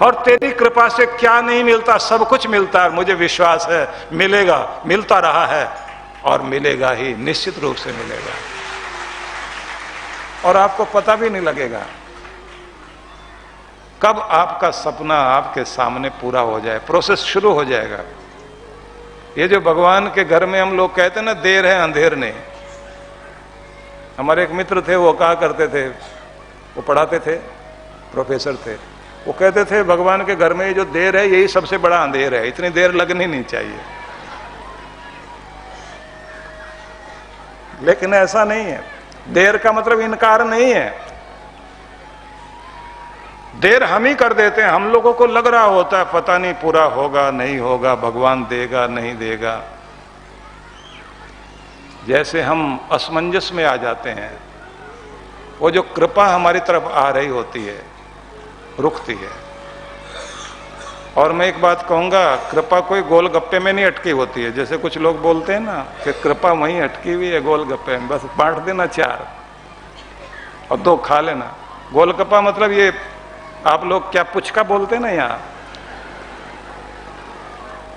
और तेरी कृपा से क्या नहीं मिलता, सब कुछ मिलता है। मुझे विश्वास है मिलेगा, मिलता रहा है और मिलेगा ही, निश्चित रूप से मिलेगा। और आपको पता भी नहीं लगेगा कब आपका सपना आपके सामने पूरा हो जाए, प्रोसेस शुरू हो जाएगा। ये जो भगवान के घर में हम लोग कहते हैं ना, देर है अंधेर नहीं। हमारे एक मित्र थे, वो कहा करते थे, वो पढ़ाते थे, प्रोफेसर थे, वो कहते थे भगवान के घर में ये जो देर है यही सबसे बड़ा अंधेर है, इतनी देर लगनी नहीं चाहिए। लेकिन ऐसा नहीं है। देर का मतलब इनकार नहीं है, देर हम ही कर देते हैं। हम लोगों को लग रहा होता है पता नहीं पूरा होगा नहीं होगा, भगवान देगा नहीं देगा। जैसे हम असमंजस में आ जाते हैं, वो जो कृपा हमारी तरफ आ रही होती है रुकती है। और मैं एक बात कहूंगा, कृपा कोई गोलगप्पे में नहीं अटकी होती है। जैसे कुछ लोग बोलते हैं ना कि कृपा वहीं अटकी हुई है गोलगप्पे में, बस बांट देना 4 और 2 खा लेना। गोलगप्पा मतलब ये आप लोग क्या पुचका बोलते हैं ना,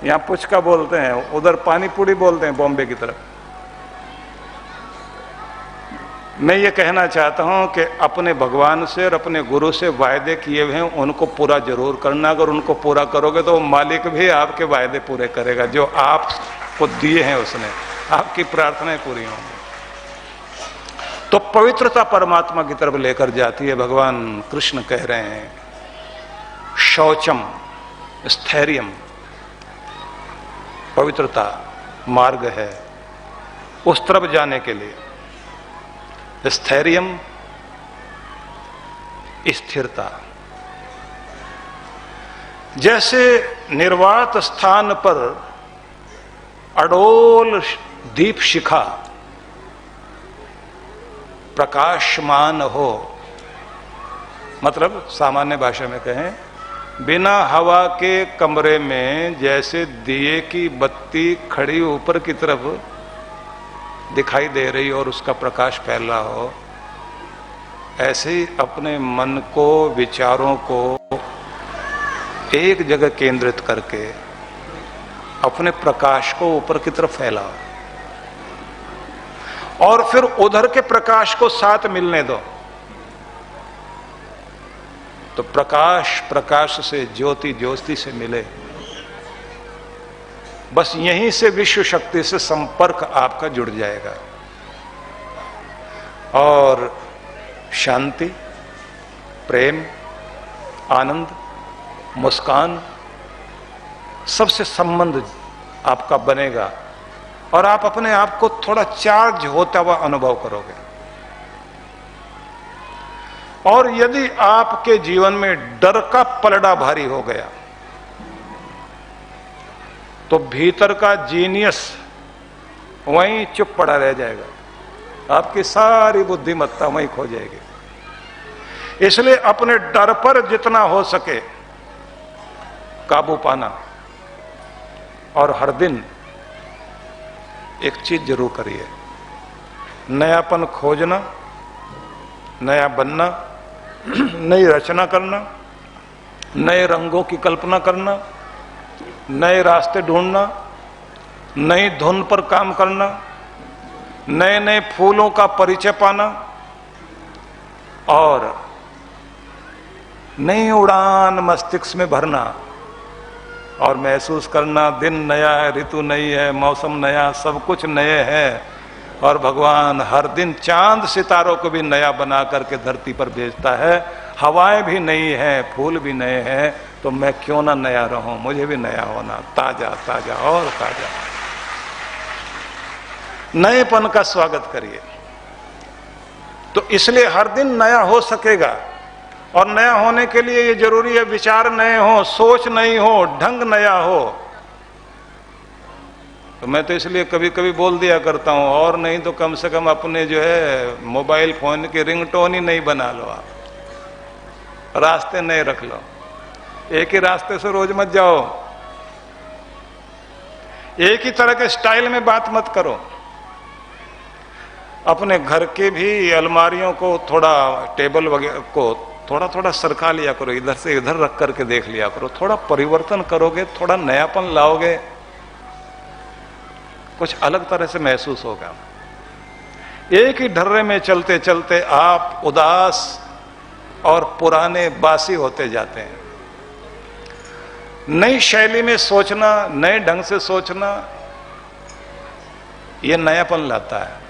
यहाँ पुचका बोलते हैं, उधर पानी पूरी बोलते हैं बॉम्बे की तरफ। मैं ये कहना चाहता हूं कि अपने भगवान से और अपने गुरु से वायदे किए हुए हैं उनको पूरा जरूर करना। अगर उनको पूरा करोगे तो मालिक भी आपके वायदे पूरे करेगा, जो आपको दिए हैं उसने, आपकी प्रार्थनाएं पूरी होंगी। तो पवित्रता परमात्मा की तरफ लेकर जाती है। भगवान कृष्ण कह रहे हैं शौचम स्थैर्यम, पवित्रता मार्ग है उस तरफ जाने के लिए। स्थैर्यम स्थिरता, जैसे निर्वात स्थान पर अडोल दीप शिखा प्रकाशमान हो, मतलब सामान्य भाषा में कहें, बिना हवा के कमरे में जैसे दिए की बत्ती खड़ी ऊपर की तरफ दिखाई दे रही और उसका प्रकाश फैल रहा हो, ऐसे ही अपने मन को, विचारों को एक जगह केंद्रित करके अपने प्रकाश को ऊपर की तरफ फैलाओ और फिर उधर के प्रकाश को साथ मिलने दो। तो प्रकाश प्रकाश से, ज्योति ज्योति से मिले। बस यहीं से विश्व शक्ति से संपर्क आपका जुड़ जाएगा और शांति, प्रेम, आनंद, मुस्कान सबसे संबंध आपका बनेगा और आप अपने आप को थोड़ा चार्ज होता हुआ अनुभव करोगे। और यदि आपके जीवन में डर का पलड़ा भारी हो गया तो भीतर का जीनियस वहीं चुप पड़ा रह जाएगा, आपकी सारी बुद्धिमत्ता वहीं खो जाएगी। इसलिए अपने डर पर जितना हो सके काबू पाना और हर दिन एक चीज जरूर करिए, नयापन खोजना, नया बनना, नई रचना करना, नए रंगों की कल्पना करना, नए रास्ते ढूंढना, नई धुन पर काम करना, नए नए फूलों का परिचय पाना और नई उड़ान मस्तिष्क में भरना और महसूस करना दिन नया है, ऋतु नई है, मौसम नया, सब कुछ नए है। और भगवान हर दिन चांद सितारों को भी नया बना करके धरती पर भेजता है। हवाएं भी नई हैं, फूल भी नए हैं, तो मैं क्यों ना नया रहूं, मुझे भी नया होना, ताजा ताजा और ताजा। नएपन का स्वागत करिए। तो इसलिए हर दिन नया हो सकेगा और नया होने के लिए ये जरूरी है विचार नए हो, सोच नई हो, ढंग नया हो। तो मैं तो इसलिए कभी कभी बोल दिया करता हूं, और नहीं तो कम से कम अपने जो है मोबाइल फोन की रिंगटोन ही नहीं बना लो, आप रास्ते नए रख लो, एक ही रास्ते से रोज मत जाओ, एक ही तरह के स्टाइल में बात मत करो। अपने घर के भी अलमारियों को, थोड़ा टेबल वगैरह को थोड़ा थोड़ा सरका लिया करो, इधर से इधर रख करके देख लिया करो। थोड़ा परिवर्तन करोगे, थोड़ा नयापन लाओगे, कुछ अलग तरह से महसूस होगा। एक ही ढर्रे में चलते चलते आप उदास और पुराने बासी होते जाते हैं। नई शैली में सोचना, नए ढंग से सोचना, यह नयापन लाता है।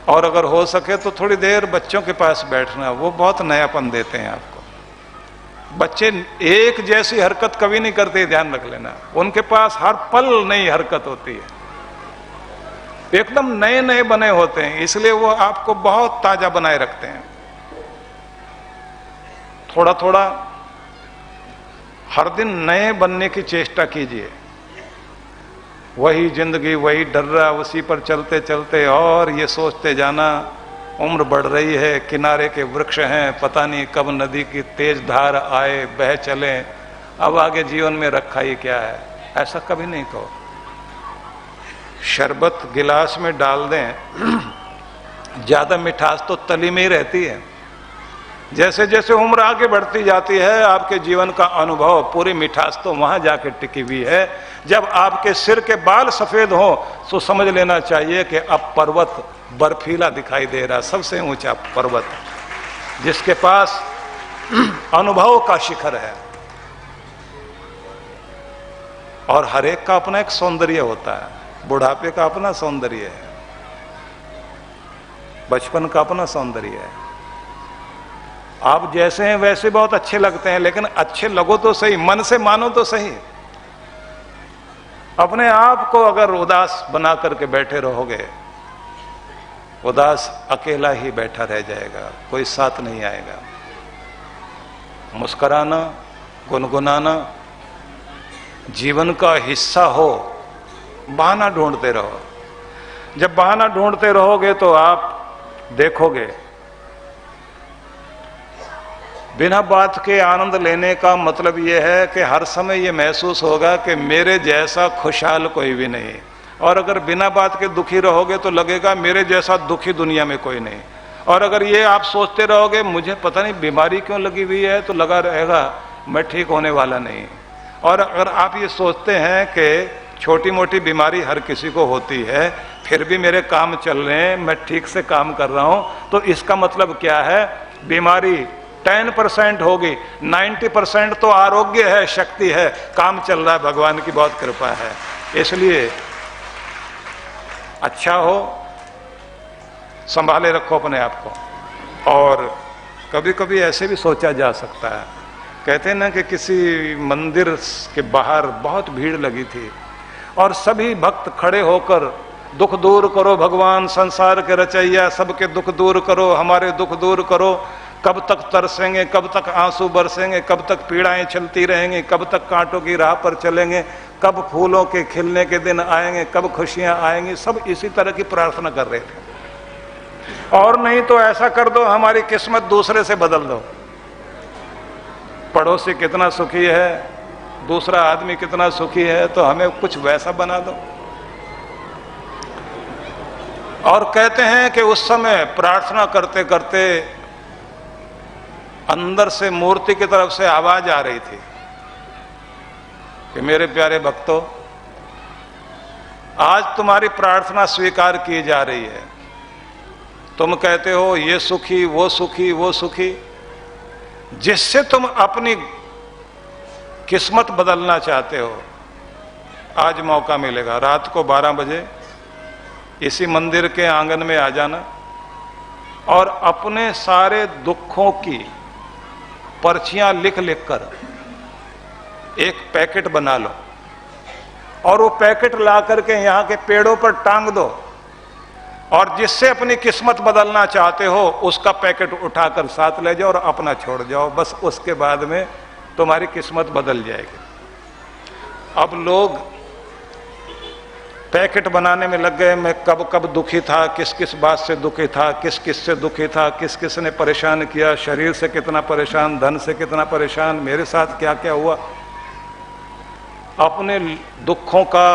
और अगर हो सके तो थोड़ी देर बच्चों के पास बैठना, वो बहुत नयापन देते हैं आपको। बच्चे एक जैसी हरकत कभी नहीं करते, ध्यान रख लेना। उनके पास हर पल नई हरकत होती है, एकदम नए नए बने होते हैं, इसलिए वो आपको बहुत ताजा बनाए रखते हैं। थोड़ा थोड़ा हर दिन नए बनने की चेष्टा कीजिए। वही जिंदगी, वही डर्रा, उसी पर चलते चलते और ये सोचते जाना उम्र बढ़ रही है, किनारे के वृक्ष हैं, पता नहीं कब नदी की तेज धार आए बह चले, अब आगे जीवन में रखा ही क्या है, ऐसा कभी नहीं कहो। शरबत गिलास में डाल दें, ज्यादा मिठास तो तली में ही रहती है। जैसे जैसे उम्र आगे बढ़ती जाती है, आपके जीवन का अनुभव, पूरी मिठास तो वहां जाके टिकी हुई है। जब आपके सिर के बाल सफेद हो तो समझ लेना चाहिए कि अब पर्वत बर्फीला दिखाई दे रहा, सबसे ऊंचा पर्वत, जिसके पास अनुभव का शिखर है। और हर एक का अपना एक सौंदर्य होता है। बुढ़ापे का अपना सौंदर्य है, बचपन का अपना सौंदर्य है। आप जैसे हैं वैसे बहुत अच्छे लगते हैं, लेकिन अच्छे लगो तो सही, मन से मानो तो सही। अपने आप को अगर उदास बना करके बैठे रहोगे, उदास अकेला ही बैठा रह जाएगा, कोई साथ नहीं आएगा। मुस्कुराना, गुनगुनाना जीवन का हिस्सा हो, बहाना ढूंढते रहो। जब बहाना ढूंढते रहोगे तो आप देखोगे बिना बात के आनंद लेने का मतलब यह है कि हर समय यह महसूस होगा कि मेरे जैसा खुशहाल कोई भी नहीं। और अगर बिना बात के दुखी रहोगे तो लगेगा मेरे जैसा दुखी दुनिया में कोई नहीं। और अगर ये आप सोचते रहोगे मुझे पता नहीं बीमारी क्यों लगी हुई है, तो लगा रहेगा मैं ठीक होने वाला नहीं। और अगर आप ये सोचते हैं कि छोटी मोटी बीमारी हर किसी को होती है, फिर भी मेरे काम चल रहे हैं, मैं ठीक से काम कर रहा हूं, तो इसका मतलब क्या है? बीमारी 10% होगी, 90% तो आरोग्य है, शक्ति है, काम चल रहा है, भगवान की बहुत कृपा है। इसलिए अच्छा हो, संभाले रखो अपने आप को। और कभी कभी ऐसे भी सोचा जा सकता है, कहते हैं ना कि किसी मंदिर के बाहर बहुत भीड़ लगी थी और सभी भक्त खड़े होकर दुख दूर करो भगवान, संसार के रचैया, सबके दुख दूर करो, हमारे दुख दूर करो। कब तक तरसेंगे, कब तक आंसू बरसेंगे, कब तक पीड़ाएं चलती रहेंगी, कब तक कांटों की राह पर चलेंगे, कब फूलों के खिलने के दिन आएंगे, कब खुशियां आएंगी। सब इसी तरह की प्रार्थना कर रहे थे। और नहीं तो ऐसा कर दो, हमारी किस्मत दूसरे से बदल दो। पड़ोसी कितना सुखी है, दूसरा आदमी कितना सुखी है, तो हमें कुछ वैसा बना दो। और कहते हैं कि उस समय प्रार्थना करते करते अंदर से मूर्ति की तरफ से आवाज आ रही थी कि मेरे प्यारे भक्तों, आज तुम्हारी प्रार्थना स्वीकार की जा रही है। तुम कहते हो ये सुखी, वो सुखी, वो सुखी, जिससे तुम अपनी किस्मत बदलना चाहते हो, आज मौका मिलेगा। रात को 12 बजे इसी मंदिर के आंगन में आ जाना और अपने सारे दुखों की पर्चियां लिख लिख कर एक पैकेट बना लो और वो पैकेट ला करके यहां के पेड़ों पर टांग दो। और जिससे अपनी किस्मत बदलना चाहते हो उसका पैकेट उठाकर साथ ले जाओ और अपना छोड़ जाओ। बस उसके बाद में तुम्हारी किस्मत बदल जाएगी। अब लोग पैकेट बनाने में लग गए। मैं कब कब दुखी था, किस किस बात से दुखी था, किस किस से दुखी था, किस किस ने परेशान किया, शरीर से कितना परेशान, धन से कितना परेशान, मेरे साथ क्या क्या हुआ। अपने दुखों का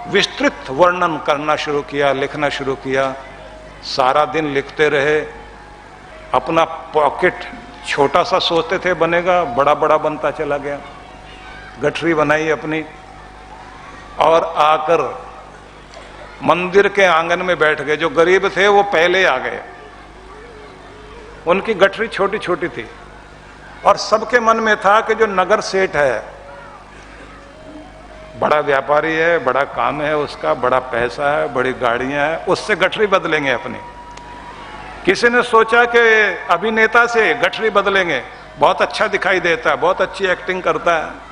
विस्तृत वर्णन करना शुरू किया, लिखना शुरू किया। सारा दिन लिखते रहे अपना पॉकेट छोटा सा सोचते थे बनेगा, बड़ा बड़ा बनता चला गया। गठरी बनाई अपनी और आकर मंदिर के आंगन में बैठ गए। जो गरीब थे वो पहले आ गए, उनकी गठरी छोटी छोटी थी और सबके मन में था कि जो नगर सेठ है, बड़ा व्यापारी है, बड़ा काम है उसका, बड़ा पैसा है, बड़ी गाड़ियां हैं, उससे गठरी बदलेंगे अपनी। किसी ने सोचा कि अभिनेता से गठरी बदलेंगे, बहुत अच्छा दिखाई देता है, बहुत अच्छी एक्टिंग करता है।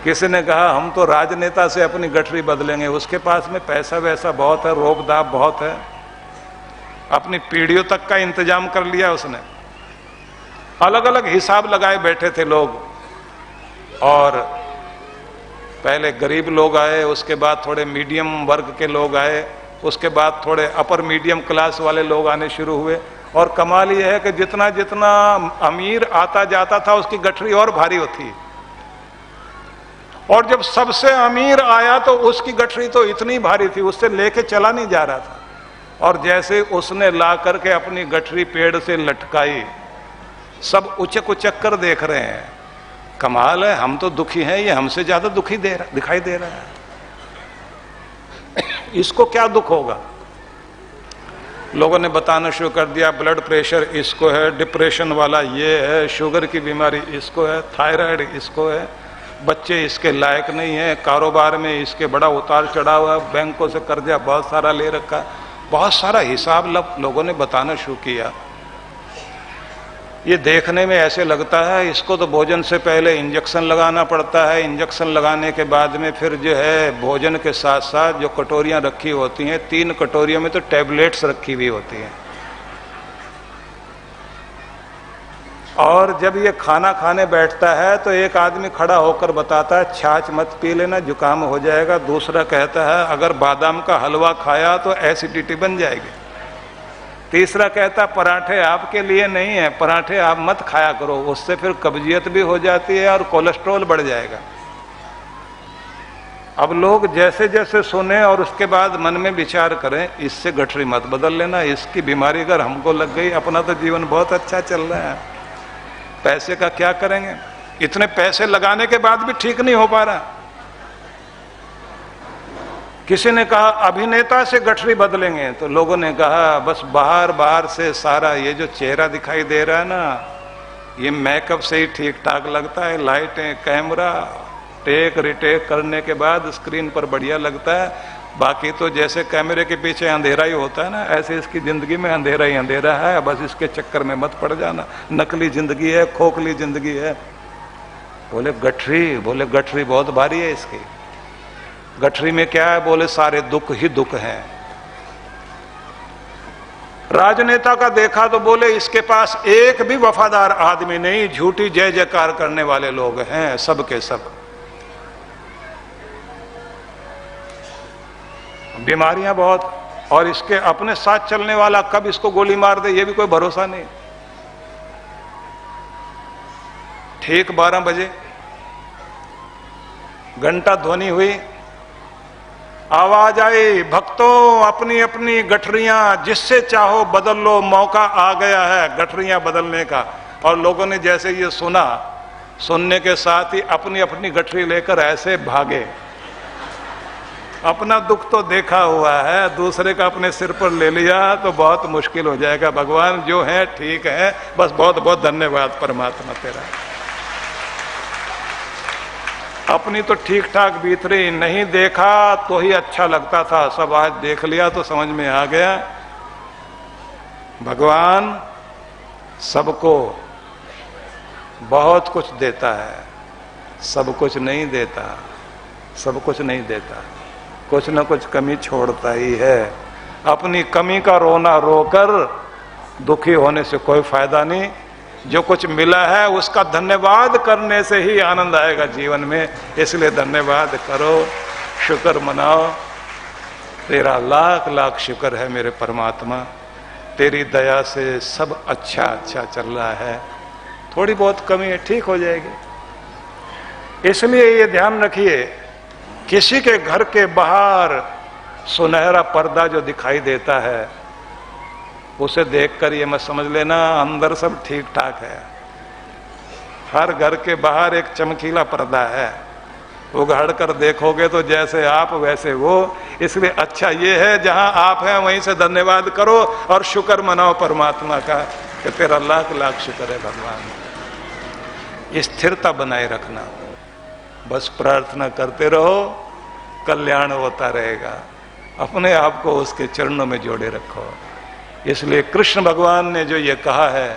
किसी ने कहा हम तो राजनेता से अपनी गठरी बदलेंगे, उसके पास में पैसा वैसा बहुत है, रोब दाब बहुत है, अपनी पीढ़ियों तक का इंतजाम कर लिया उसने। अलग अलग हिसाब लगाए बैठे थे लोग, और पहले गरीब लोग आए, उसके बाद थोड़े मीडियम वर्ग के लोग आए, उसके बाद थोड़े अपर मीडियम क्लास वाले लोग आने शुरू हुए। और कमाल यह है कि जितना जितना अमीर आता जाता था उसकी गठरी और भारी होती। और जब सबसे अमीर आया तो उसकी गठरी तो इतनी भारी थी, उससे लेके चला नहीं जा रहा था। और जैसे उसने ला करके अपनी गठरी पेड़ से लटकाई, सब उचक उचक कर देख रहे हैं। कमाल है, हम तो दुखी हैं, ये हमसे ज्यादा दुखी दिखाई दे रहा है। इसको क्या दुख होगा? लोगों ने बताना शुरू कर दिया, ब्लड प्रेशर इसको है, डिप्रेशन वाला ये है, शुगर की बीमारी इसको है, थायराइड इसको है, बच्चे इसके लायक नहीं है, कारोबार में इसके बड़ा उतार चढ़ाव है, बैंकों से कर्जा बहुत सारा ले रखा। बहुत सारा हिसाब लोगों ने बताना शुरू किया। ये देखने में ऐसे लगता है इसको तो भोजन से पहले इंजेक्शन लगाना पड़ता है, इंजेक्शन लगाने के बाद में फिर जो है भोजन के साथ साथ जो कटोरियां रखी होती हैं, 3 कटोरियों में तो टैबलेट्स रखी हुई होती हैं। और जब ये खाना खाने बैठता है तो एक आदमी खड़ा होकर बताता है छाछ मत पी लेना, जुकाम हो जाएगा। दूसरा कहता है अगर बादाम का हलवा खाया तो एसिडिटी बन जाएगी। तीसरा कहता पराठे आपके लिए नहीं है, पराठे आप मत खाया करो, उससे फिर कब्जियत भी हो जाती है और कोलेस्ट्रॉल बढ़ जाएगा। अब लोग जैसे जैसे सुने और उसके बाद मन में विचार करें, इससे गठरी मत बदल लेना, इसकी बीमारी अगर हमको लग गई, अपना तो जीवन बहुत अच्छा चल रहा है, पैसे का क्या करेंगे? इतने पैसे लगाने के बाद भी ठीक नहीं हो पा रहा। किसी ने कहा अभिनेता से गठरी बदलेंगे, तो लोगों ने कहा बस बाहर बाहर से सारा ये जो चेहरा दिखाई दे रहा है ना, ये मेकअप से ही ठीक ठाक लगता है, लाइटें, कैमरा, टेक रिटेक करने के बाद स्क्रीन पर बढ़िया लगता है, बाकी तो जैसे कैमरे के पीछे अंधेरा ही होता है ना, ऐसे इसकी जिंदगी में अंधेरा ही अंधेरा है, बस इसके चक्कर में मत पड़ जाना, नकली जिंदगी है, खोखली जिंदगी है। बोले गठरी बहुत भारी है इसकी। गठरी में क्या है? बोले सारे दुख ही दुख हैं। राजनेता का देखा तो बोले इसके पास एक भी वफादार आदमी नहीं, झूठी जय जयकार करने वाले लोग हैं सब के सब। बीमारियां बहुत, और इसके अपने साथ चलने वाला कब इसको गोली मार दे ये भी कोई भरोसा नहीं। ठीक 12 बजे घंटा ध्वनि हुई, आवाज आई, भक्तों अपनी अपनी गठरियां जिससे चाहो बदल लो, मौका आ गया है गठरियां बदलने का। और लोगों ने जैसे ये सुना, सुनने के साथ ही अपनी अपनी गठरी लेकर ऐसे भागे। अपना दुख तो देखा हुआ है, दूसरे का अपने सिर पर ले लिया तो बहुत मुश्किल हो जाएगा। भगवान जो है ठीक है, बस बहुत बहुत धन्यवाद परमात्मा तेरा। अपनी तो ठीक ठाक बीत रही, नहीं देखा तो ही अच्छा लगता था, सब आज देख लिया तो समझ में आ गया भगवान सबको बहुत कुछ देता है, सब कुछ नहीं देता, सब कुछ नहीं देता, कुछ न कुछ कमी छोड़ता ही है। अपनी कमी का रोना रोकर दुखी होने से कोई फायदा नहीं। जो कुछ मिला है उसका धन्यवाद करने से ही आनंद आएगा जीवन में। इसलिए धन्यवाद करो, शुक्र मनाओ। तेरा लाख लाख शुक्र है मेरे परमात्मा, तेरी दया से सब अच्छा अच्छा चल रहा है। थोड़ी बहुत कमी है, ठीक हो जाएगी। इसलिए ये ध्यान रखिए, किसी के घर के बाहर सुनहरा पर्दा जो दिखाई देता है, उसे देखकर ये मत समझ लेना अंदर सब ठीक ठाक है। हर घर के बाहर एक चमकीला पर्दा है, उघाड़ कर देखोगे तो जैसे आप वैसे वो। इसलिए अच्छा ये है जहां आप हैं वहीं से धन्यवाद करो और शुक्र मनाओ परमात्मा का कि तेरा लाख लाख शुक्र है भगवान। स्थिरता बनाए रखना, बस प्रार्थना करते रहो, कल्याण होता रहेगा। अपने आप को उसके चरणों में जोड़े रखो। इसलिए कृष्ण भगवान ने जो ये कहा है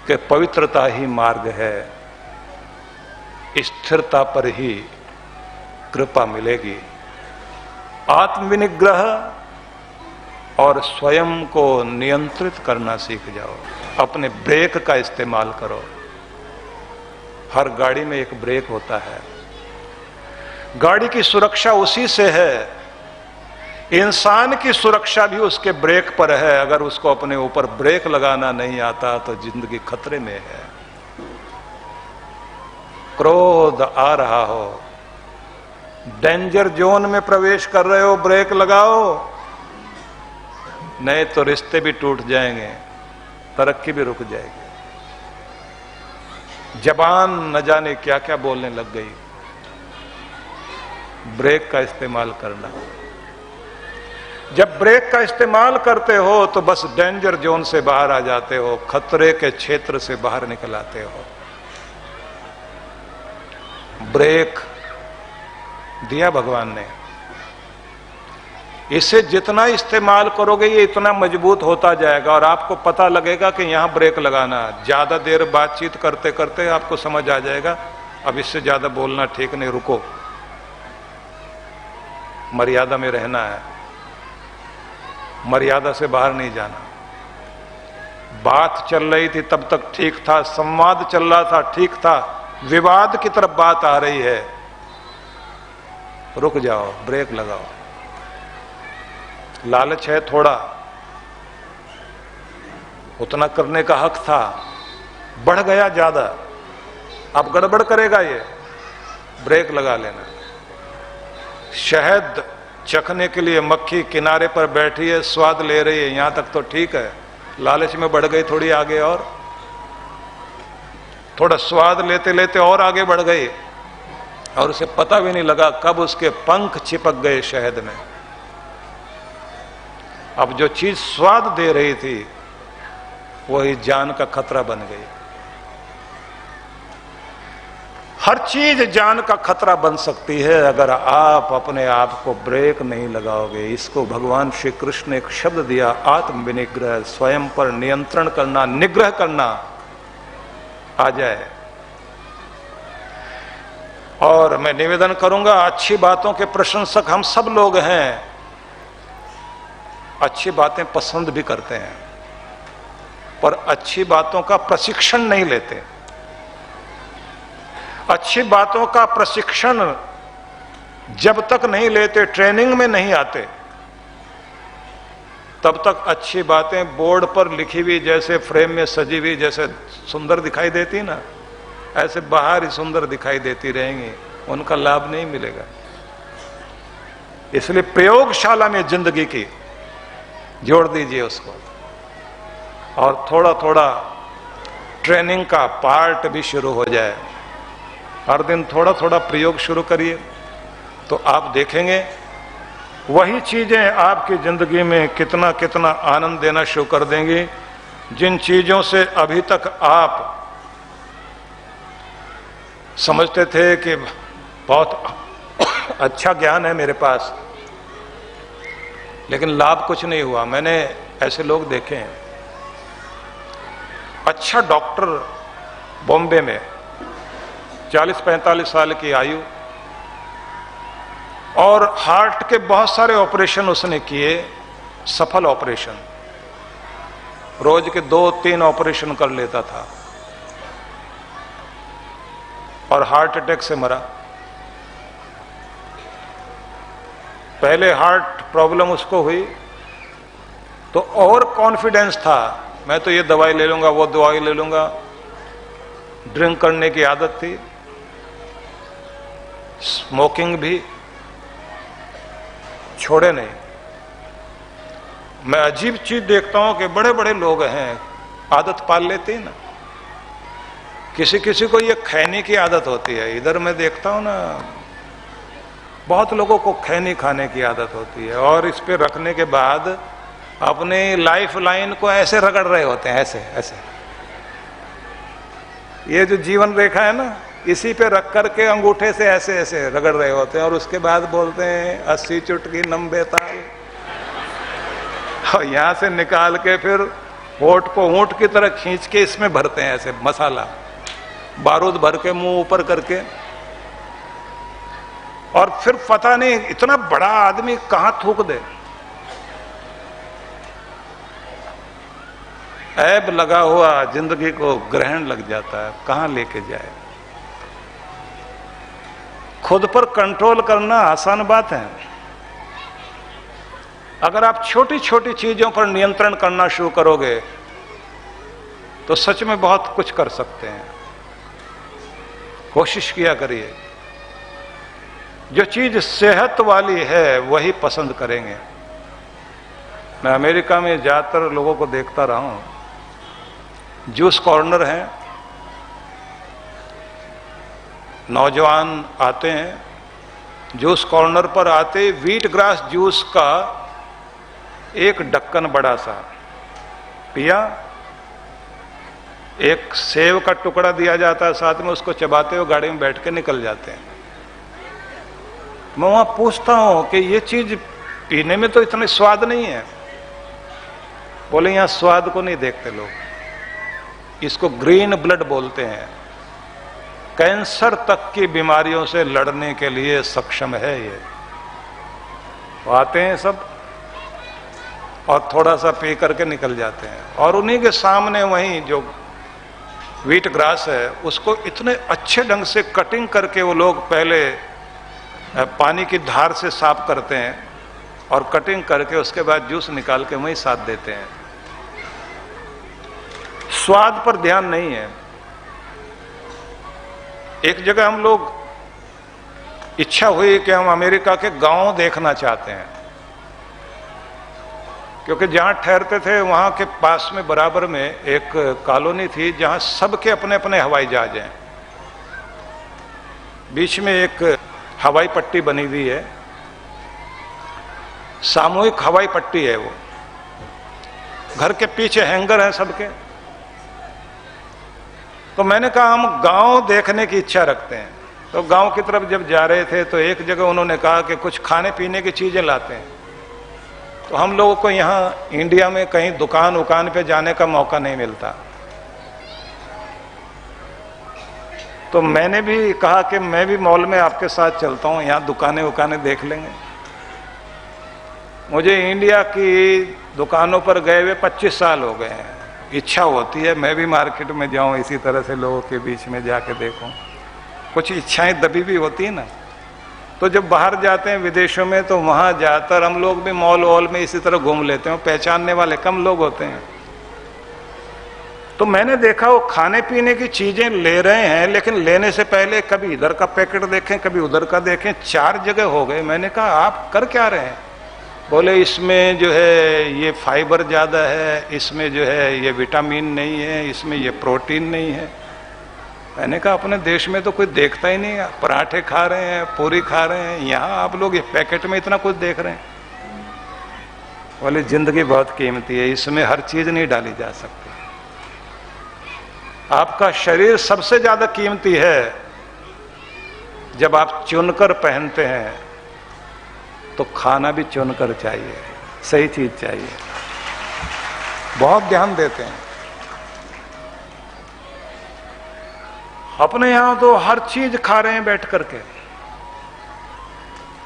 कि पवित्रता ही मार्ग है, स्थिरता पर ही कृपा मिलेगी। आत्मविनिग्रह और स्वयं को नियंत्रित करना सीख जाओ। अपने ब्रेक का इस्तेमाल करो। हर गाड़ी में एक ब्रेक होता है, गाड़ी की सुरक्षा उसी से है। इंसान की सुरक्षा भी उसके ब्रेक पर है। अगर उसको अपने ऊपर ब्रेक लगाना नहीं आता तो जिंदगी खतरे में है। क्रोध आ रहा हो, डेंजर जोन में प्रवेश कर रहे हो, ब्रेक लगाओ, नहीं तो रिश्ते भी टूट जाएंगे, तरक्की भी रुक जाएगी। जबान न जाने क्या क्या बोलने लग गई। ब्रेक का इस्तेमाल करना। जब ब्रेक का इस्तेमाल करते हो तो बस डेंजर जोन से बाहर आ जाते हो, खतरे के क्षेत्र से बाहर निकल आते हो। ब्रेक दिया भगवान ने, इसे जितना इस्तेमाल करोगे ये इतना मजबूत होता जाएगा और आपको पता लगेगा कि यहां ब्रेक लगाना। ज्यादा देर बातचीत करते करते आपको समझ आ जाएगा अब इससे ज्यादा बोलना ठीक नहीं, रुको, मर्यादा में रहना है, मर्यादा से बाहर नहीं जाना। बात चल रही थी तब तक ठीक था, संवाद चल रहा था ठीक था, विवाद की तरफ बात आ रही है, रुक जाओ, ब्रेक लगाओ। लालच है थोड़ा, उतना करने का हक था, बढ़ गया ज्यादा, अब गड़बड़ करेगा ये, ब्रेक लगा लेना। शहद चखने के लिए मक्खी किनारे पर बैठी है, स्वाद ले रही है, यहां तक तो ठीक है, लालच में बढ़ गई थोड़ी आगे, और थोड़ा स्वाद लेते लेते और आगे बढ़ गई और उसे पता भी नहीं लगा कब उसके पंख चिपक गए शहद में। अब जो चीज स्वाद दे रही थी वही जान का खतरा बन गई। हर चीज जान का खतरा बन सकती है अगर आप अपने आप को ब्रेक नहीं लगाओगे। इसको भगवान श्री कृष्ण ने एक शब्द दिया, आत्म विनिग्रह, स्वयं पर नियंत्रण करना, निग्रह करना आ जाए। और मैं निवेदन करूंगा, अच्छी बातों के प्रशंसक हम सब लोग हैं, अच्छी बातें पसंद भी करते हैं, पर अच्छी बातों का प्रशिक्षण नहीं लेते। अच्छी बातों का प्रशिक्षण जब तक नहीं लेते, ट्रेनिंग में नहीं आते, तब तक अच्छी बातें बोर्ड पर लिखी हुई जैसे फ्रेम में सजी हुई जैसे सुंदर दिखाई देती ना, ऐसे बाहर ही सुंदर दिखाई देती रहेंगी, उनका लाभ नहीं मिलेगा। इसलिए प्रयोगशाला में जिंदगी की जोड़ दीजिए उसको, और थोड़ा थोड़ा ट्रेनिंग का पार्ट भी शुरू हो जाए। हर दिन थोड़ा थोड़ा प्रयोग शुरू करिए तो आप देखेंगे वही चीजें आपकी जिंदगी में कितना कितना आनंद देना शुरू कर देंगी। जिन चीजों से अभी तक आप समझते थे कि बहुत अच्छा ज्ञान है मेरे पास, लेकिन लाभ कुछ नहीं हुआ। मैंने ऐसे लोग देखे हैं। अच्छा डॉक्टर बॉम्बे में 40-45 साल की आयु, और हार्ट के बहुत सारे ऑपरेशन उसने किए, सफल ऑपरेशन, रोज के 2-3 ऑपरेशन कर लेता था, और हार्ट अटैक से मरा। पहले हार्ट प्रॉब्लम उसको हुई तो और कॉन्फिडेंस था, मैं तो ये दवाई ले लूंगा, वो दवाई ले लूंगा। ड्रिंक करने की आदत थी, स्मोकिंग भी छोड़े नहीं, मैं अजीब चीज देखता हूं कि बड़े बड़े लोग हैं, आदत पाल लेते हैं ना। किसी किसी को ये खैनी की आदत होती है। इधर मैं देखता हूं ना, बहुत लोगों को खैनी खाने की आदत होती है और इस पे रखने के बाद अपनी लाइफ लाइन को ऐसे रगड़ रहे होते हैं, ऐसे ऐसे। ये जो जीवन रेखा है ना, इसी पे रख करके अंगूठे से ऐसे ऐसे रगड़ रहे होते हैं और उसके बाद बोलते हैं 80 चुटकी 90 ताल। और यहां से निकाल के फिर होठ को ऊंट की तरह खींच के इसमें भरते हैं, ऐसे मसाला बारूद भर के मुंह ऊपर करके। और फिर पता नहीं इतना बड़ा आदमी कहां थूक दे। ऐब लगा हुआ जिंदगी को ग्रहण लग जाता है, कहां लेके जाए। खुद पर कंट्रोल करना आसान बात है। अगर आप छोटी छोटी चीजों पर नियंत्रण करना शुरू करोगे तो सच में बहुत कुछ कर सकते हैं। कोशिश किया करिए। जो चीज सेहत वाली है वही पसंद करेंगे। मैं अमेरिका में ज्यादातर लोगों को देखता रहा हूं, जूस कॉर्नर है, नौजवान आते हैं, जूस कॉर्नर पर आते व्हीट ग्रास जूस का एक ढक्कन बड़ा सा पिया, एक सेव का टुकड़ा दिया जाता है साथ में, उसको चबाते हुए गाड़ी में बैठ के निकल जाते हैं। मैं वहां पूछता हूं कि ये चीज पीने में तो इतना स्वाद नहीं है। बोले यहां स्वाद को नहीं देखते लोग, इसको ग्रीन ब्लड बोलते हैं। कैंसर तक की बीमारियों से लड़ने के लिए सक्षम है ये। वो आते हैं सब और थोड़ा सा पी करके निकल जाते हैं। और उन्हीं के सामने वहीं जो व्हीट ग्रास है उसको इतने अच्छे ढंग से कटिंग करके वो लोग पहले पानी की धार से साफ करते हैं और कटिंग करके उसके बाद जूस निकाल के वहीं साथ देते हैं। स्वाद पर ध्यान नहीं है। एक जगह हम लोग इच्छा हुई कि हम अमेरिका के गांव देखना चाहते हैं, क्योंकि जहां ठहरते थे वहां के पास में बराबर में एक कॉलोनी थी जहां सबके अपने अपने हवाई जहाज हैं। बीच में एक हवाई पट्टी बनी हुई है, सामूहिक हवाई पट्टी है वो। घर के पीछे हैंगर हैं सबके। तो मैंने कहा हम गांव देखने की इच्छा रखते हैं। तो गांव की तरफ जब जा रहे थे तो एक जगह उन्होंने कहा कि कुछ खाने पीने की चीजें लाते हैं। तो हम लोगों को यहाँ इंडिया में कहीं दुकान उकान पे जाने का मौका नहीं मिलता, तो मैंने भी कहा कि मैं भी मॉल में आपके साथ चलता हूँ, यहाँ दुकानें उकानें देख लेंगे। मुझे इंडिया की दुकानों पर गए हुए 25 साल हो गए हैं। इच्छा होती है मैं भी मार्केट में जाऊं, इसी तरह से लोगों के बीच में जाके देखूं। कुछ इच्छाएं दबी भी होती है ना। तो जब बाहर जाते हैं विदेशों में तो वहां जाकर हम लोग भी मॉल वॉल में इसी तरह घूम लेते हैं। पहचानने वाले कम लोग होते हैं। तो मैंने देखा वो खाने पीने की चीजें ले रहे हैं, लेकिन लेने से पहले कभी इधर का पैकेट देखें कभी उधर का देखें। 4 जगह हो गए। मैंने कहा आप कर क्या रहे हैं? बोले इसमें जो है ये फाइबर ज़्यादा है, इसमें जो है ये विटामिन नहीं है, इसमें ये प्रोटीन नहीं है। मैंने कहा अपने देश में तो कोई देखता ही नहीं। पराठे खा रहे हैं, पूरी खा रहे हैं, यहाँ आप लोग ये पैकेट में इतना कुछ देख रहे हैं। बोले जिंदगी बहुत कीमती है, इसमें हर चीज नहीं डाली जा सकती। आपका शरीर सबसे ज्यादा कीमती है। जब आप चुनकर पहनते हैं तो खाना भी चुनकर चाहिए, सही चीज चाहिए। बहुत ध्यान देते हैं। अपने यहां तो हर चीज खा रहे हैं बैठ करके।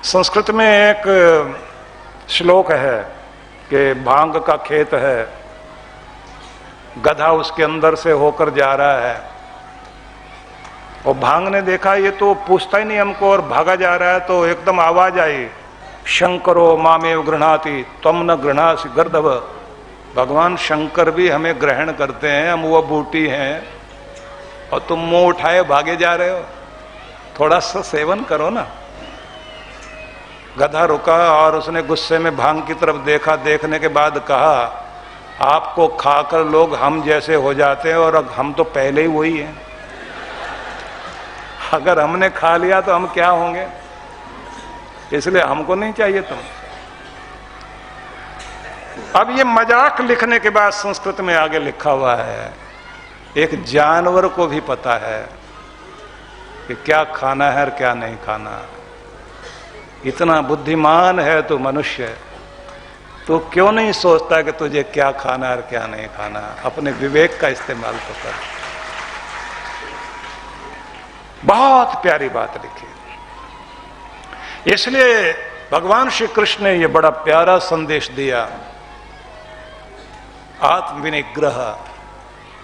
संस्कृत में एक श्लोक है कि भांग का खेत है, गधा उसके अंदर से होकर जा रहा है और भांग ने देखा ये तो पूछता ही नहीं हमको और भागा जा रहा है। तो एकदम आवाज आई, शंकरो मामेव गृह्णाति त्वम न गृह्णासि गर्दभ। भगवान शंकर भी हमें ग्रहण करते हैं, हम वो बूटी हैं और तुम मुंह उठाए भागे जा रहे हो। थोड़ा सा सेवन करो ना। गधा रुका और उसने गुस्से में भांग की तरफ देखा। देखने के बाद कहा, आपको खाकर लोग हम जैसे हो जाते हैं और हम तो पहले ही वही हैं। अगर हमने खा लिया तो हम क्या होंगे, इसलिए हमको नहीं चाहिए तुम। अब ये मजाक लिखने के बाद संस्कृत में आगे लिखा हुआ है, एक जानवर को भी पता है कि क्या खाना है और क्या नहीं खाना। इतना बुद्धिमान है तो मनुष्य, तो क्यों नहीं सोचता कि तुझे क्या खाना और क्या नहीं खाना। अपने विवेक का इस्तेमाल तो कर। बहुत प्यारी बात लिखी। इसलिए भगवान श्री कृष्ण ने यह बड़ा प्यारा संदेश दिया, आत्मविनिग्रह,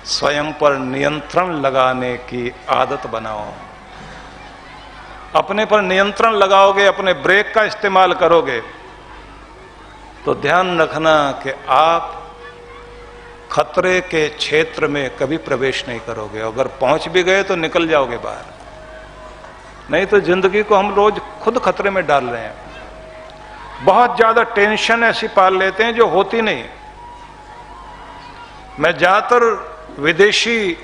स्वयं पर नियंत्रण लगाने की आदत बनाओ। अपने पर नियंत्रण लगाओगे, अपने ब्रेक का इस्तेमाल करोगे, तो ध्यान रखना कि आप खतरे के क्षेत्र में कभी प्रवेश नहीं करोगे। अगर पहुंच भी गए तो निकल जाओगे बाहर, नहीं तो जिंदगी को हम रोज खुद खतरे में डाल रहे हैं। बहुत ज्यादा टेंशन ऐसी पाल लेते हैं जो होती नहीं। मैं ज्यादातर विदेशी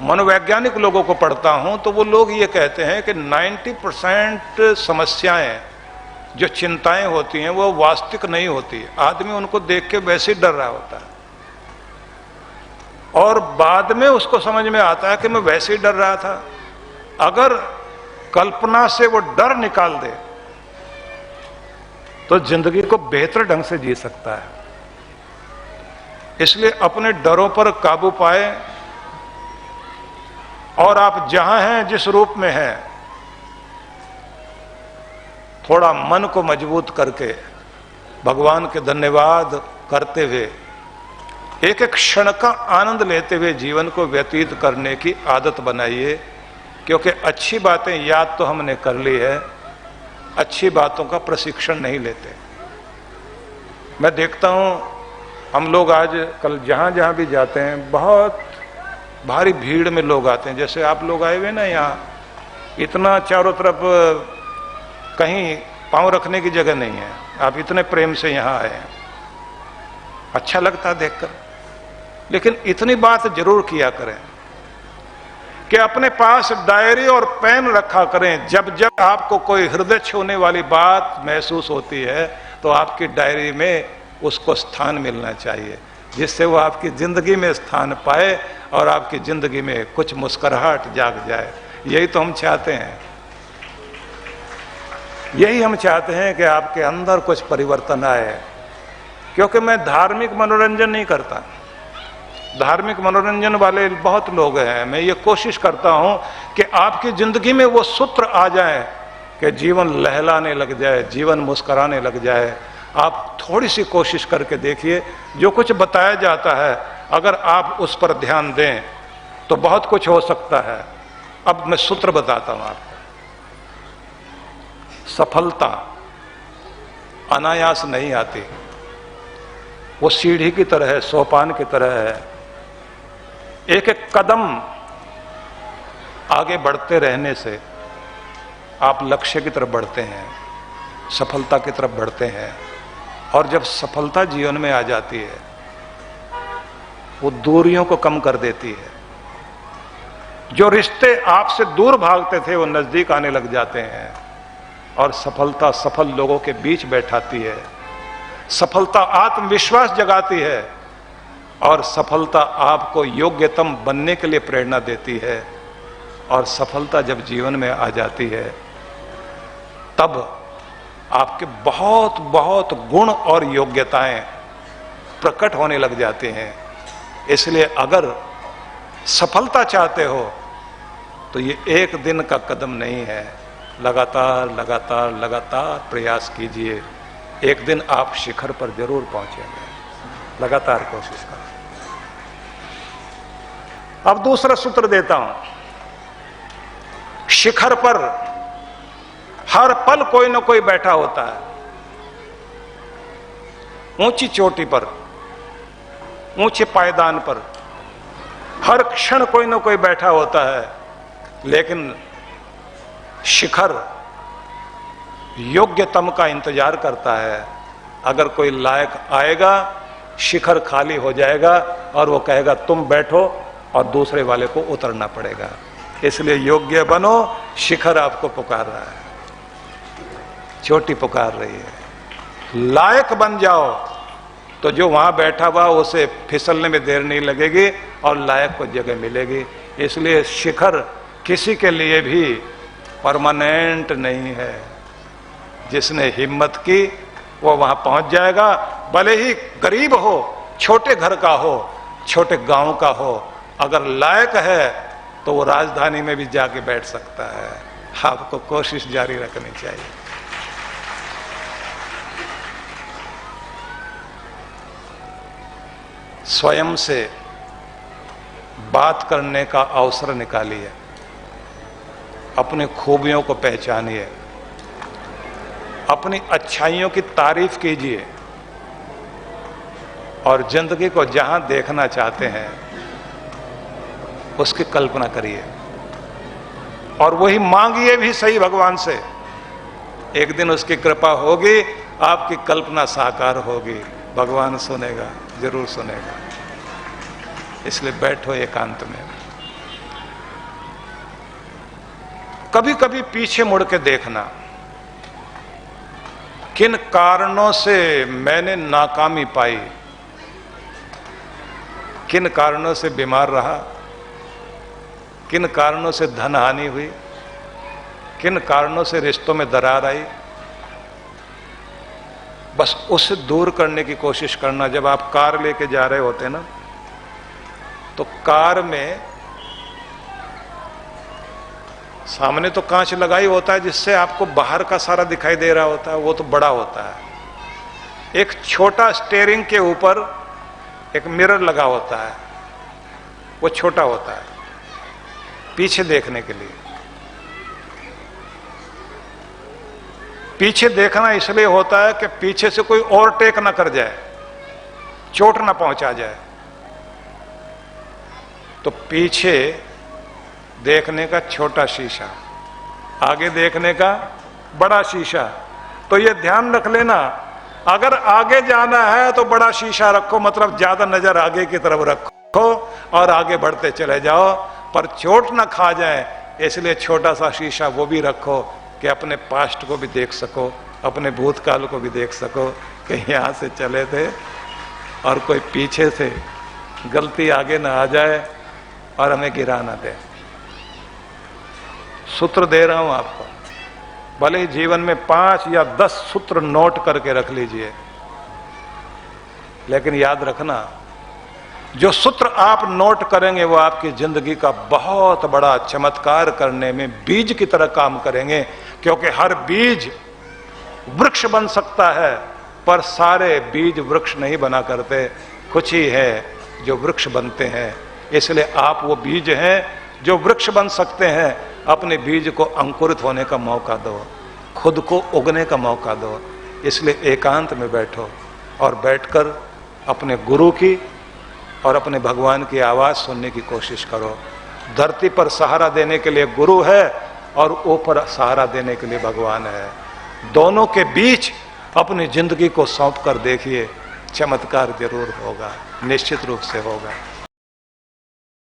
मनोवैज्ञानिक लोगों को पढ़ता हूं तो वो लोग ये कहते हैं कि 90% समस्याएं, जो चिंताएं होती हैं, वो वास्तविक नहीं होती। आदमी उनको देख के वैसे ही डर रहा होता है और बाद में उसको समझ में आता है कि मैं वैसे ही डर रहा था। अगर कल्पना से वो डर निकाल दे तो जिंदगी को बेहतर ढंग से जी सकता है। इसलिए अपने डरों पर काबू पाए और आप जहां हैं, जिस रूप में हैं, थोड़ा मन को मजबूत करके भगवान के धन्यवाद करते हुए, एक एक क्षण का आनंद लेते हुए जीवन को व्यतीत करने की आदत बनाइए। क्योंकि अच्छी बातें याद तो हमने कर ली है, अच्छी बातों का प्रशिक्षण नहीं लेते। मैं देखता हूं हम लोग आज कल जहां जहां भी जाते हैं, बहुत भारी भीड़ में लोग आते हैं। जैसे आप लोग आए हुए ना यहाँ, इतना चारों तरफ कहीं पांव रखने की जगह नहीं है, आप इतने प्रेम से यहाँ आए हैं, अच्छा लगता है देखकर। लेकिन इतनी बात जरूर किया करें कि अपने पास डायरी और पेन रखा करें। जब जब आपको कोई हृदय छूने वाली बात महसूस होती है तो आपकी डायरी में उसको स्थान मिलना चाहिए, जिससे वो आपकी जिंदगी में स्थान पाए और आपकी जिंदगी में कुछ मुस्कुराहट जाग जाए। यही तो हम चाहते हैं, यही हम चाहते हैं कि आपके अंदर कुछ परिवर्तन आए। क्योंकि मैं धार्मिक मनोरंजन नहीं करता, धार्मिक मनोरंजन वाले बहुत लोग हैं। मैं ये कोशिश करता हूं कि आपकी जिंदगी में वो सूत्र आ जाए कि जीवन लहलाने लग जाए, जीवन मुस्कुराने लग जाए। आप थोड़ी सी कोशिश करके देखिए, जो कुछ बताया जाता है अगर आप उस पर ध्यान दें तो बहुत कुछ हो सकता है। अब मैं सूत्र बताता हूं आपको। सफलता अनायास नहीं आती, वो सीढ़ी की तरह है, सोपान की तरह है। एक एक कदम आगे बढ़ते रहने से आप लक्ष्य की तरफ बढ़ते हैं, सफलता की तरफ बढ़ते हैं। और जब सफलता जीवन में आ जाती है, वो दूरियों को कम कर देती है। जो रिश्ते आपसे दूर भागते थे वो नजदीक आने लग जाते हैं। और सफलता सफल लोगों के बीच बैठाती है। सफलता आत्मविश्वास जगाती है और सफलता आपको योग्यतम बनने के लिए प्रेरणा देती है। और सफलता जब जीवन में आ जाती है तब आपके बहुत बहुत गुण और योग्यताएं प्रकट होने लग जाते हैं। इसलिए अगर सफलता चाहते हो तो ये एक दिन का कदम नहीं है, लगातार लगातार लगातार प्रयास कीजिए। एक दिन आप शिखर पर जरूर पहुंचेंगे, लगातार कोशिश करें। अब दूसरा सूत्र देता हूं। शिखर पर हर पल कोई ना कोई बैठा होता है, ऊंची चोटी पर, ऊंचे पायदान पर हर क्षण कोई ना कोई बैठा होता है। लेकिन शिखर योग्यतम का इंतजार करता है। अगर कोई लायक आएगा, शिखर खाली हो जाएगा और वो कहेगा तुम बैठो और दूसरे वाले को उतरना पड़ेगा। इसलिए योग्य बनो, शिखर आपको पुकार रहा है, चोटी पुकार रही है। लायक बन जाओ तो जो वहां बैठा हुआ उसे फिसलने में देर नहीं लगेगी और लायक को जगह मिलेगी। इसलिए शिखर किसी के लिए भी परमानेंट नहीं है। जिसने हिम्मत की वो वहां पहुंच जाएगा, भले ही गरीब हो, छोटे घर का हो, छोटे गांव का हो, अगर लायक है तो वो राजधानी में भी जाके बैठ सकता है। आपको कोशिश जारी रखनी चाहिए। स्वयं से बात करने का अवसर निकालिए, अपनी खूबियों को पहचानिए, अपनी अच्छाइयों की तारीफ कीजिए और जिंदगी को जहां देखना चाहते हैं उसकी कल्पना करिए और वही मांगिए भी सही भगवान से। एक दिन उसकी कृपा होगी, आपकी कल्पना साकार होगी, भगवान सुनेगा, जरूर सुनेगा। इसलिए बैठो एकांत में। कभी कभी पीछे मुड़ के देखना, किन कारणों से मैंने नाकामी पाई, किन कारणों से बीमार रहा, किन कारणों से धन हानि हुई, किन कारणों से रिश्तों में दरार आई। बस उससे दूर करने की कोशिश करना। जब आप कार लेके जा रहे होते हैं ना, तो कार में सामने तो कांच लगाई होता है जिससे आपको बाहर का सारा दिखाई दे रहा होता है, वो तो बड़ा होता है। एक छोटा स्टीयरिंग के ऊपर एक मिरर लगा होता है, वो छोटा होता है पीछे देखने के लिए। पीछे देखना इसलिए होता है कि पीछे से कोई ओवरटेक ना कर जाए, चोट ना पहुंचा जाए। तो पीछे देखने का छोटा शीशा, आगे देखने का बड़ा शीशा। तो ये ध्यान रख लेना, अगर आगे जाना है तो बड़ा शीशा रखो, मतलब ज्यादा नजर आगे की तरफ रखो और आगे बढ़ते चले जाओ, पर चोट ना खा जाए इसलिए छोटा सा शीशा वो भी रखो कि अपने पास्ट को भी देख सको, अपने भूतकाल को भी देख सको कि यहां से चले थे और कोई पीछे से गलती आगे ना आ जाए और हमें गिरा ना दे। सूत्र दे रहा हूं आपको, भले ही जीवन में 5 या 10 सूत्र नोट करके रख लीजिए, लेकिन याद रखना जो सूत्र आप नोट करेंगे वो आपकी जिंदगी का बहुत बड़ा चमत्कार करने में बीज की तरह काम करेंगे। क्योंकि हर बीज वृक्ष बन सकता है, पर सारे बीज वृक्ष नहीं बना करते, कुछ ही है जो वृक्ष बनते हैं। इसलिए आप वो बीज हैं जो वृक्ष बन सकते हैं। अपने बीज को अंकुरित होने का मौका दो, खुद को उगने का मौका दो। इसलिए एकांत में बैठो और बैठकर अपने गुरु की और अपने भगवान की आवाज सुनने की कोशिश करो। धरती पर सहारा देने के लिए गुरु है और ऊपर सहारा देने के लिए भगवान है। दोनों के बीच अपनी जिंदगी को सौंप कर देखिए, चमत्कार जरूर होगा, निश्चित रूप से होगा।